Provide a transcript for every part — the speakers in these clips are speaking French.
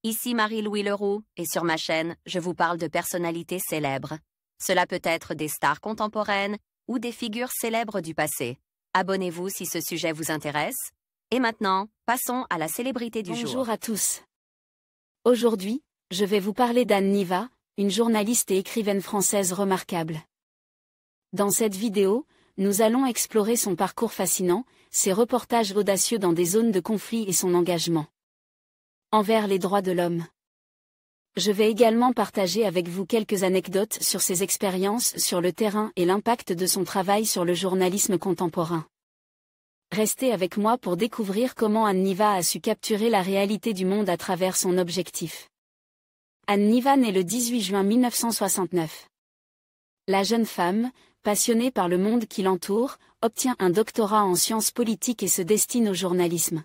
Ici Marie-Louis Leroux, et sur ma chaîne, je vous parle de personnalités célèbres. Cela peut être des stars contemporaines ou des figures célèbres du passé. Abonnez-vous si ce sujet vous intéresse. Et maintenant, passons à la célébrité du jour. Bonjour à tous. Aujourd'hui, je vais vous parler d'Anne Niva, une journaliste et écrivaine française remarquable. Dans cette vidéo, nous allons explorer son parcours fascinant, ses reportages audacieux dans des zones de conflit et son engagement envers les droits de l'homme. Je vais également partager avec vous quelques anecdotes sur ses expériences sur le terrain et l'impact de son travail sur le journalisme contemporain. Restez avec moi pour découvrir comment Anne Niva a su capturer la réalité du monde à travers son objectif. Anne Niva naît le 18 juin 1969. La jeune femme, passionnée par le monde qui l'entoure, obtient un doctorat en sciences politiques et se destine au journalisme.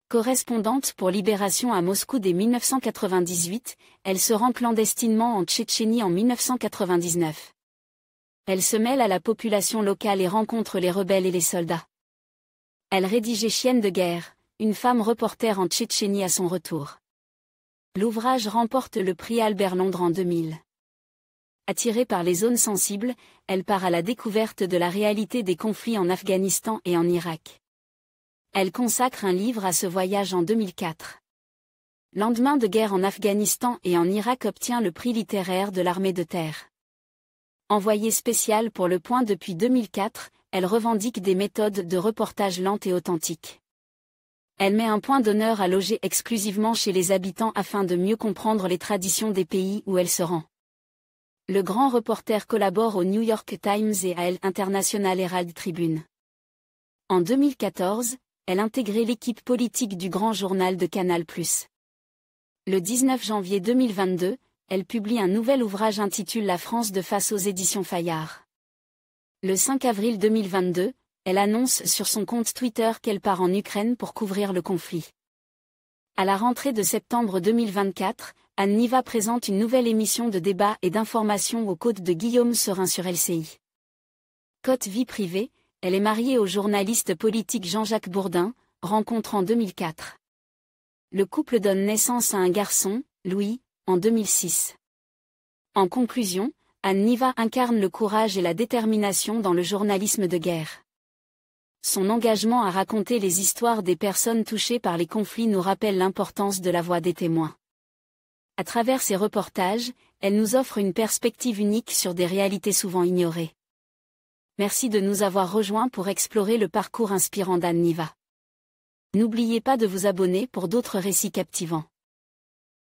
Correspondante pour Libération à Moscou dès 1998, elle se rend clandestinement en Tchétchénie en 1999. Elle se mêle à la population locale et rencontre les rebelles et les soldats. Elle rédigeait Chienne de guerre, une femme reporter en Tchétchénie à son retour. L'ouvrage remporte le prix Albert Londres en 2000. Attirée par les zones sensibles, elle part à la découverte de la réalité des conflits en Afghanistan et en Irak. Elle consacre un livre à ce voyage en 2004. Lendemain de guerre en Afghanistan et en Irak obtient le prix littéraire de l'armée de terre. Envoyée spéciale pour Le Point depuis 2004, elle revendique des méthodes de reportage lentes et authentiques. Elle met un point d'honneur à loger exclusivement chez les habitants afin de mieux comprendre les traditions des pays où elle se rend. Le grand reporter collabore au New York Times et à l'International Herald Tribune. En 2014, elle intégrait l'équipe politique du Grand Journal de Canal+. Le 19 janvier 2022, elle publie un nouvel ouvrage intitulé La France de face aux éditions Fayard. Le 5 avril 2022, elle annonce sur son compte Twitter qu'elle part en Ukraine pour couvrir le conflit. À la rentrée de septembre 2024, Anne Niva présente une nouvelle émission de débat et d'information aux côtes de Guillaume Serin sur LCI. Côte vie privée, elle est mariée au journaliste politique Jean-Jacques Bourdin, rencontre en 2004. Le couple donne naissance à un garçon, Louis, en 2006. En conclusion, Anne Niva incarne le courage et la détermination dans le journalisme de guerre. Son engagement à raconter les histoires des personnes touchées par les conflits nous rappelle l'importance de la voix des témoins. À travers ses reportages, elle nous offre une perspective unique sur des réalités souvent ignorées. Merci de nous avoir rejoints pour explorer le parcours inspirant d'Anne Niva. N'oubliez pas de vous abonner pour d'autres récits captivants.